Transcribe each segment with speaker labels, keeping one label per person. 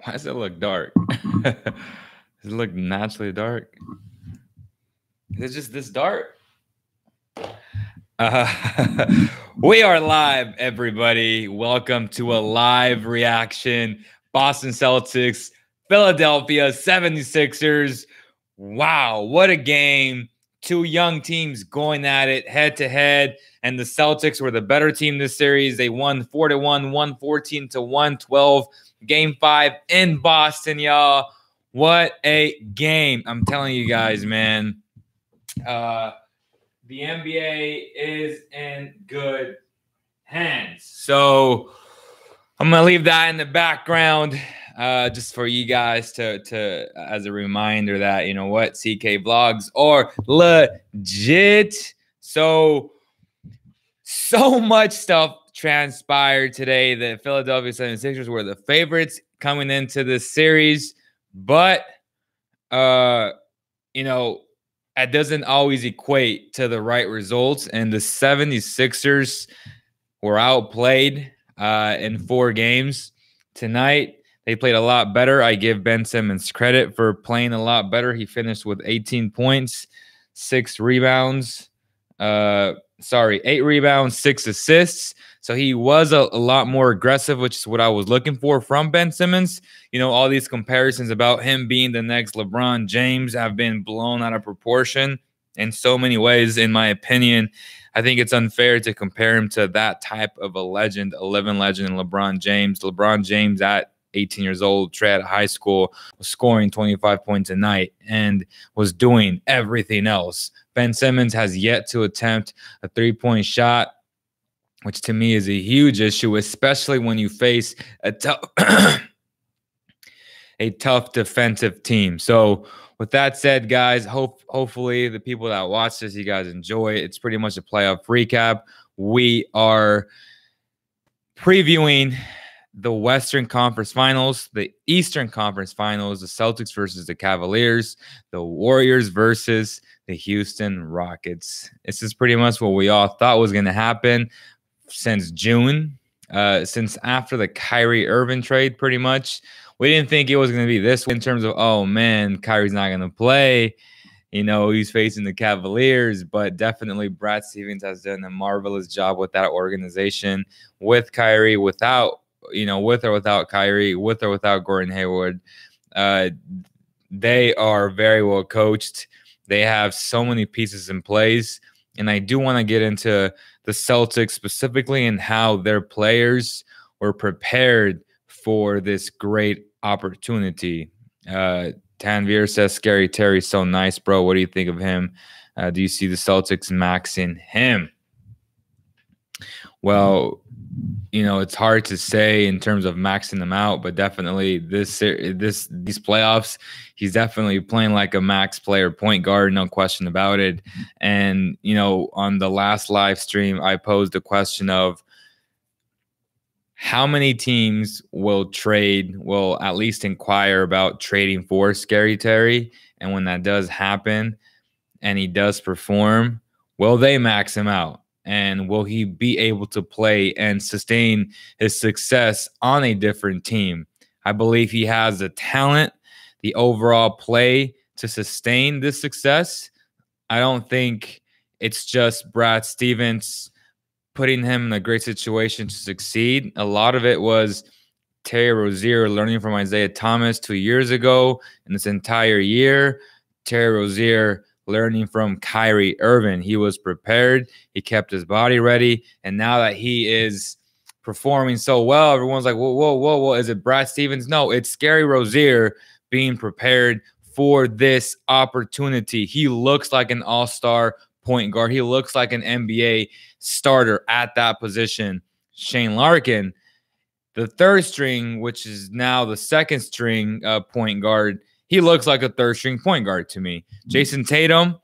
Speaker 1: Why does it look dark? Does it look naturally dark? Is it just this dark? We are live, everybody. Welcome to a live reaction. Boston Celtics, Philadelphia 76ers. Wow, what a game. Two young teams going at it head to head. And the Celtics were the better team this series. They won 4-1, 114 to 112. Game 5 in Boston, y'all. What a game. I'm telling you guys, man. The NBA is in good hands. So I'm going to leave that in the background just for you guys to as a reminder that, you know what, CK vlogs are legit. So much stuff transpired today. The Philadelphia 76ers were the favorites coming into this series, but you know, that doesn't always equate to the right results. And the 76ers were outplayed in 4 games. Tonight, they played a lot better. I give Ben Simmons credit for playing a lot better. He finished with 18 points, 6 rebounds. 8 rebounds, 6 assists. So he was a lot more aggressive, which is what I was looking for from Ben Simmons. You know, all these comparisons about him being the next LeBron James have been blown out of proportion in so many ways, in my opinion. I think it's unfair to compare him to that type of a legend, a living legend, LeBron James. LeBron James at 18 years old, straight out of high school, was scoring 25 points a night and was doing everything else. Ben Simmons has yet to attempt a 3-point shot, which to me is a huge issue, especially when you face a tough defensive team. So with that said, guys, hopefully the people that watch this, you guys enjoy it. It's pretty much a playoff recap. We are previewing the Western Conference Finals, the Eastern Conference Finals, the Celtics versus the Cavaliers, the Warriors versus the Houston Rockets. This is pretty much what we all thought was going to happen since June, since after the Kyrie Irving trade, pretty much. We didn't think it was going to be this in terms of, oh, man, Kyrie's not going to play. You know, he's facing the Cavaliers, but definitely Brad Stevens has done a marvelous job with that organization, with Kyrie, without, you know, with or without Kyrie, with or without Gordon Hayward. They are very well coached. They have so many pieces in place. And I do want to get into the Celtics specifically and how their players were prepared for this great opportunity. Tanvir says, Scary Terry's so nice, bro. What do you think of him? Do you see the Celtics maxing him? Well, you know, it's hard to say in terms of maxing them out, but definitely these playoffs, he's definitely playing like a max player, point guard, no question about it. And, you know, on the last live stream, I posed the question of how many teams will at least inquire about trading for Scary Terry. And when that does happen and he does perform, will they max him out? And will he be able to play and sustain his success on a different team? I believe he has the talent, the overall play to sustain this success. I don't think it's just Brad Stevens putting him in a great situation to succeed. A lot of it was Terry Rozier learning from Isaiah Thomas 2 years ago. And this entire year, Terry Rozier learning from Kyrie Irving. He was prepared. He kept his body ready. And now that he is performing so well, everyone's like, whoa. Is it Brad Stevens? No, it's Scary Rozier being prepared for this opportunity. He looks like an all-star point guard. He looks like an NBA starter at that position. Shane Larkin, the third string, which is now the second string point guard, he looks like a third string point guard to me. Jason Tatum,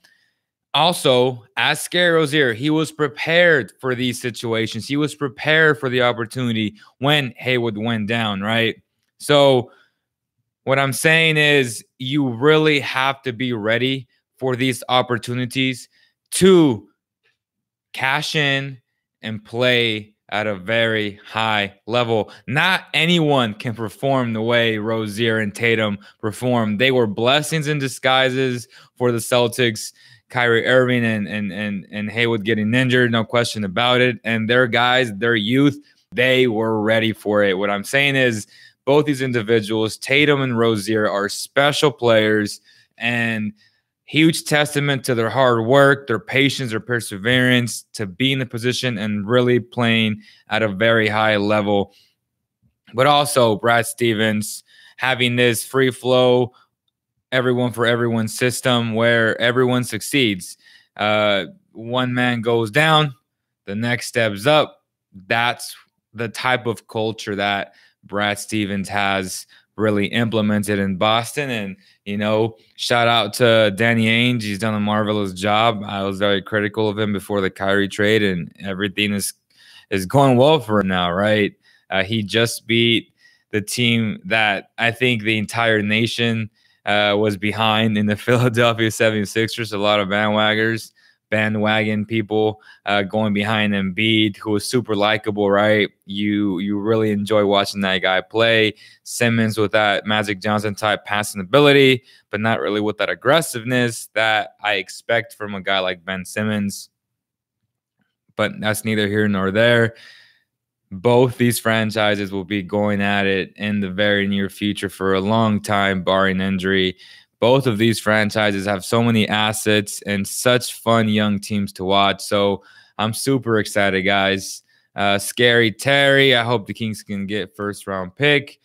Speaker 1: also, as Scary Rozier, he was prepared for these situations. He was prepared for the opportunity when Hayward went down, right? So what I'm saying is you really have to be ready for these opportunities to cash in and play at a very high level. Not anyone can perform the way Rozier and Tatum perform. They were blessings in disguises for the Celtics. Kyrie Irving and Haywood getting injured, no question about it. And their guys, their youth, they were ready for it. What I'm saying is both these individuals, Tatum and Rozier, are special players and huge testament to their hard work, their patience, their perseverance to be in the position and really playing at a very high level. But also Brad Stevens having this free flow, everyone for everyone system where everyone succeeds. One man goes down, the next steps up. That's the type of culture that Brad Stevens has really implemented in Boston. And, you know, shout out to Danny Ainge. He's done a marvelous job. I was very critical of him before the Kyrie trade, and everything is going well for him now, right? He just beat the team that I think the entire nation was behind in the Philadelphia 76ers. A lot of bandwagon people going behind Embiid, who was super likable, right? You really enjoy watching that guy play. Simmons with that Magic Johnson type passing ability, but not really with that aggressiveness that I expect from a guy like Ben Simmons. But that's neither here nor there. Both these franchises will be going at it in the very near future for a long time, barring injury. Both of these franchises have so many assets and such fun young teams to watch. So I'm super excited, guys. Scary Terry, I hope the Kings can get first round pick.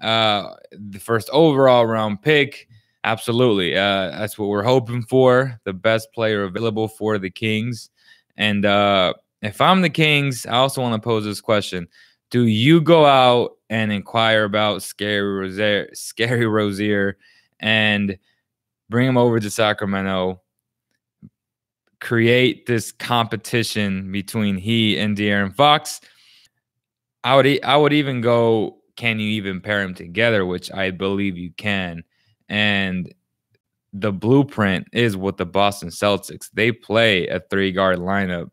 Speaker 1: The first overall round pick. Absolutely. That's what we're hoping for. The best player available for the Kings. And if I'm the Kings, I also want to pose this question. Do you go out and inquire about Scary Rozier and bring him over to Sacramento, create this competition between he and De'Aaron Fox? I would even go, can you even pair them together, which I believe you can. And the blueprint is with the Boston Celtics. They play a 3-guard lineup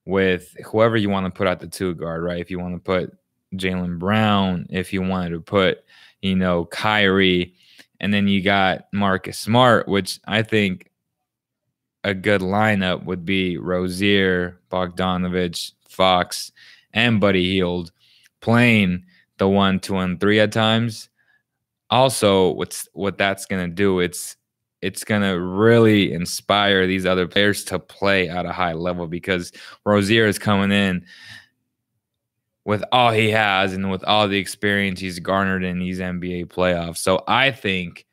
Speaker 1: with whoever you want to put at the 2-guard, right? If you want to put Jaylen Brown, if you wanted to put, you know, Kyrie, and then you got Marcus Smart, which I think a good lineup would be Rozier, Bogdanovich, Fox, and Buddy Hield playing the 1, 2, and 3 at times. Also, what that's gonna do, it's gonna really inspire these other players to play at a high level, because Rozier is coming in with all he has and with all the experience he's garnered in these NBA playoffs. So I think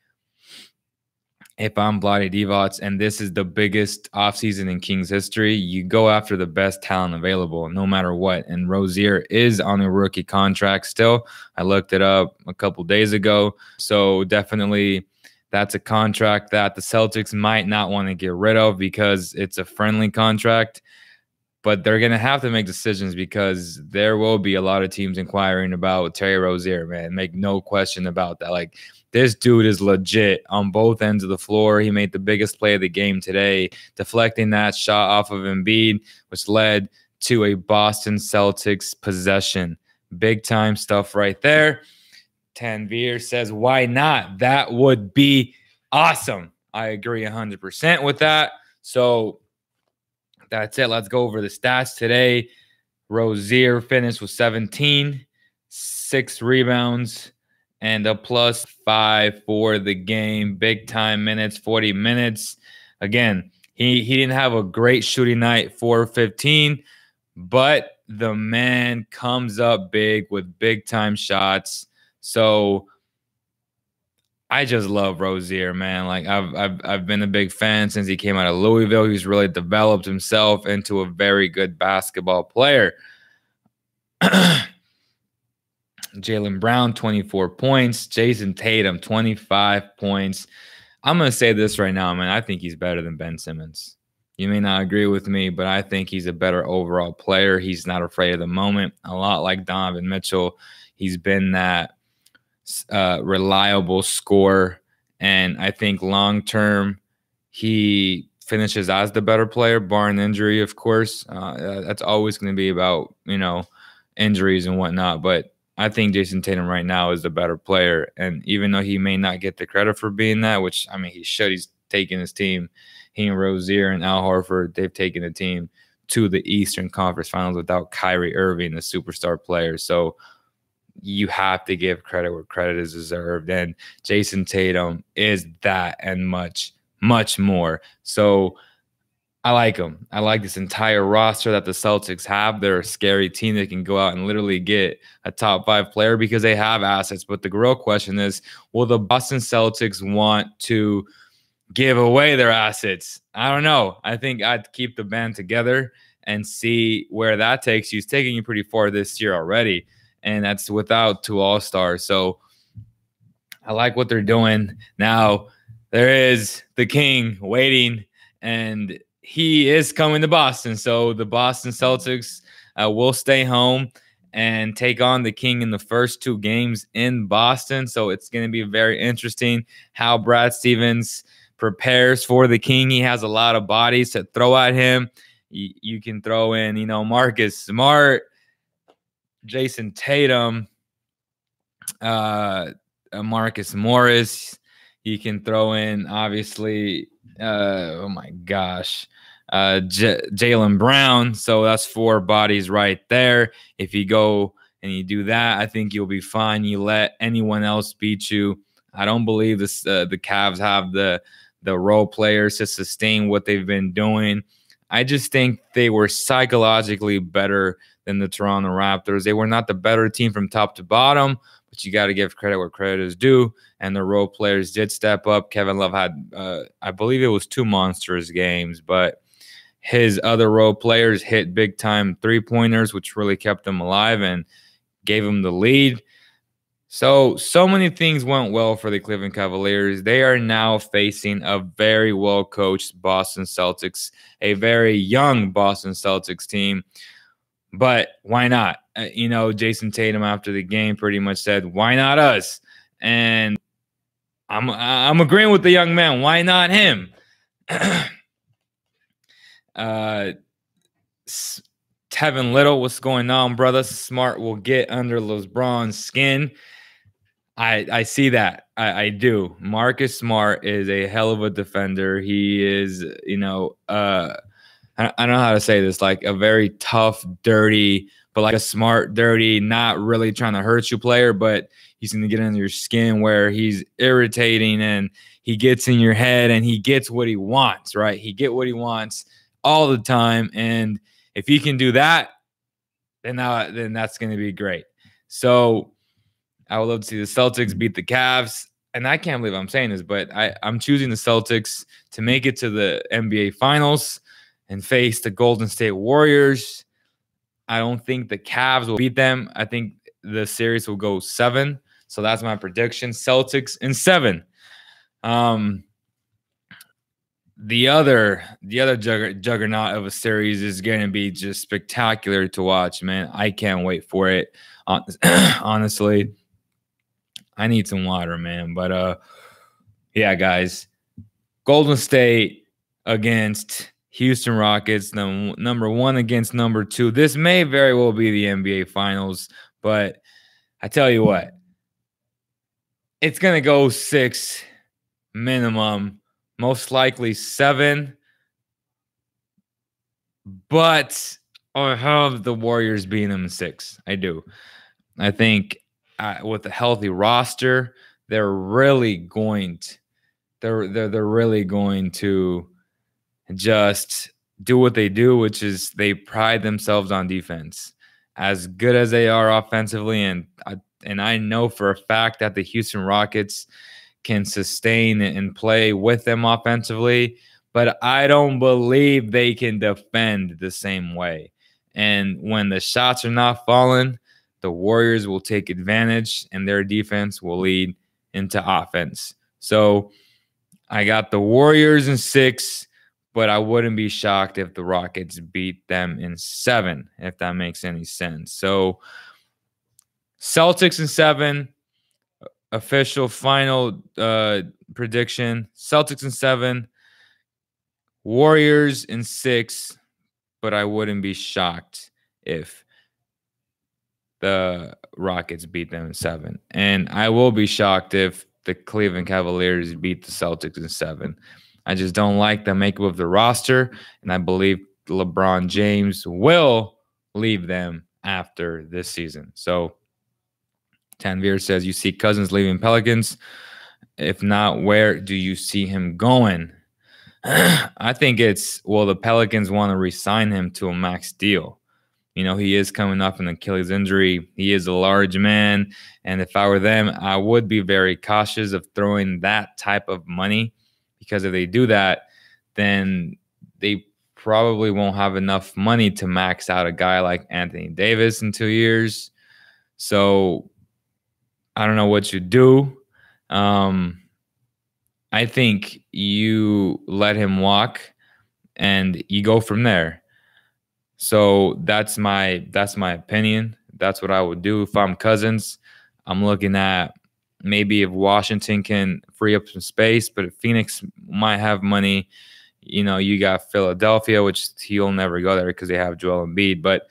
Speaker 1: if I'm Vlade Divac and this is the biggest offseason in Kings history, you go after the best talent available no matter what. And Rozier is on a rookie contract still. I looked it up a couple days ago. So definitely that's a contract that the Celtics might not want to get rid of because it's a friendly contract. But they're going to have to make decisions because there will be a lot of teams inquiring about Terry Rozier, man. Make no question about that. Like, this dude is legit on both ends of the floor. He made the biggest play of the game today, deflecting that shot off of Embiid, which led to a Boston Celtics possession. Big time stuff right there. Tanvir says, why not? That would be awesome. I agree 100% with that. So that's it. Let's go over the stats today. Rozier finished with 17, 6 rebounds, and a +5 for the game. Big time minutes, 40 minutes. Again, he didn't have a great shooting night, 4-15, but the man comes up big with big time shots. So I just love Rozier, man. Like I've been a big fan since he came out of Louisville. He's really developed himself into a very good basketball player. Jaylen Brown, 24 points. Jason Tatum, 25 points. I'm going to say this right now, man. I think he's better than Ben Simmons. You may not agree with me, but I think he's a better overall player. He's not afraid of the moment. A lot like Donovan Mitchell. He's been that reliable scorer. And I think long-term, he finishes as the better player, barring injury, of course. That's always going to be about, injuries and whatnot. But I think Jason Tatum right now is the better player. And even though he may not get the credit for being that, which, I mean, he should. He's taken his team. He and Rozier and Al Horford, they've taken the team to the Eastern Conference Finals without Kyrie Irving, the superstar player. So you have to give credit where credit is deserved. And Jason Tatum is that and much, much more. So I like him. I like this entire roster that the Celtics have. They're a scary team. They can go out and literally get a top 5 player because they have assets. But the real question is, will the Boston Celtics want to give away their assets? I don't know. I think I'd keep the band together and see where that takes you. It's taking you pretty far this year already, and that's without 2 All-Stars. So I like what they're doing. Now, there is the king waiting, and he is coming to Boston. So the Boston Celtics will stay home and take on the king in the first 2 games in Boston. So it's going to be very interesting how Brad Stevens prepares for the king. He has a lot of bodies to throw at him. You can throw in, Marcus Smart, Jason Tatum, Marcus Morris. You can throw in, obviously, oh my gosh, Jaylen Brown. So that's 4 bodies right there. If you go and you do that, I think you'll be fine. You let anyone else beat you. I don't believe this. The Cavs have the role players to sustain what they've been doing. I just think they were psychologically better than the Toronto Raptors. They were not the better team from top to bottom, but you got to give credit where credit is due. And the role players did step up. Kevin Love had, I believe it was 2 monstrous games, but his other role players hit big-time 3-pointers, which really kept them alive and gave them the lead. So many things went well for the Cleveland Cavaliers. They are now facing a very well-coached Boston Celtics, a very young Boston Celtics team. But why not? Jason Tatum after the game pretty much said, "Why not us?" And I'm agreeing with the young man. Why not him? Tevin Little, what's going on, brother? Smart will get under LeBron's skin. I see that. I do. Marcus Smart is a hell of a defender. He is, I don't know how to say this, like a very tough, dirty, but like a smart, dirty, not really trying to hurt you player, but he's going to get under your skin where he's irritating and he gets in your head and he gets what he wants, right? He get what he wants all the time. And if he can do that, then that's going to be great. So I would love to see the Celtics beat the Cavs. And I can't believe I'm saying this, but I'm choosing the Celtics to make it to the NBA Finals and face the Golden State Warriors. I don't think the Cavs will beat them. I think the series will go 7. So that's my prediction. Celtics in 7. The other juggernaut of a series is going to be just spectacular to watch, man. I can't wait for it. Honestly, I need some water, man. But yeah, guys, Golden State against Houston Rockets, number 1 against number 2. This may very well be the NBA Finals, but I tell you what, it's going to go 6 minimum, most likely 7. But I have the Warriors beating them in 6. I do. I think with a healthy roster, they're really going to just do what they do, which is they pride themselves on defense. As good as they are offensively, and I know for a fact that the Houston Rockets can sustain and play with them offensively, but I don't believe they can defend the same way. And when the shots are not falling, the Warriors will take advantage and their defense will lead into offense. So I got the Warriors in 6, but I wouldn't be shocked if the Rockets beat them in 7, if that makes any sense. So Celtics in 7, official final prediction. Celtics in 7, Warriors in 6, but I wouldn't be shocked if the Rockets beat them in 7. And I will be shocked if the Cleveland Cavaliers beat the Celtics in 7. I just don't like the makeup of the roster, and I believe LeBron James will leave them after this season. So Tanvir says, you see Cousins leaving Pelicans. If not, where do you see him going? I think the Pelicans want to re-sign him to a max deal. You know, he is coming off an Achilles injury. He is a large man. And if I were them, I would be very cautious of throwing that type of money, because if they do that, then they probably won't have enough money to max out a guy like Anthony Davis in 2 years. So I don't know what you do. I think you let him walk and you go from there. So that's my opinion. That's what I would do if I'm Cousins. I'm looking at maybe if Washington can free up some space, but if Phoenix might have money, you know, you got Philadelphia, which he'll never go there because they have Joel Embiid. But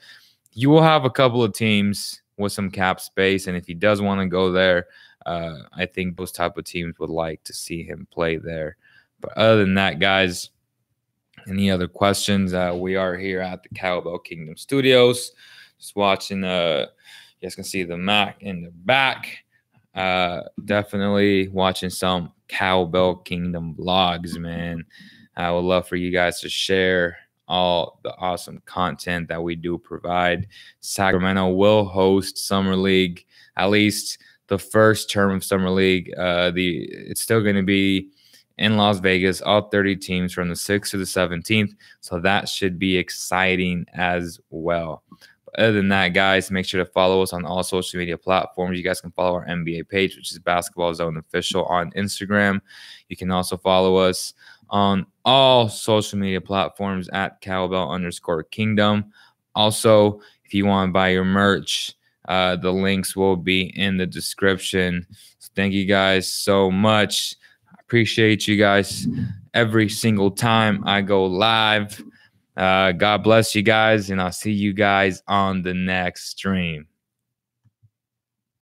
Speaker 1: you will have a couple of teams with some cap space, and if he does want to go there, I think those type of teams would like to see him play there. But other than that, guys, any other questions? We are here at the Cowbell Kingdom Studios, just watching. You guys can see the Mac in the back. Definitely watching some Cowbell Kingdom vlogs, man. I would love for you guys to share all the awesome content that we do provide. Sacramento will host Summer League, at least the first term of Summer League. It's still going to be in Las Vegas, all 30 teams from the 6th to the 17th. So that should be exciting as well. But other than that, guys, make sure to follow us on all social media platforms. You guys can follow our NBA page, which is Basketball Zone Official on Instagram. You can also follow us on all social media platforms at Cowbell_Kingdom. Also, if you want to buy your merch, the links will be in the description. So thank you guys so much. Appreciate you guys every single time I go live. God bless you guys, and I'll see you guys on the next stream.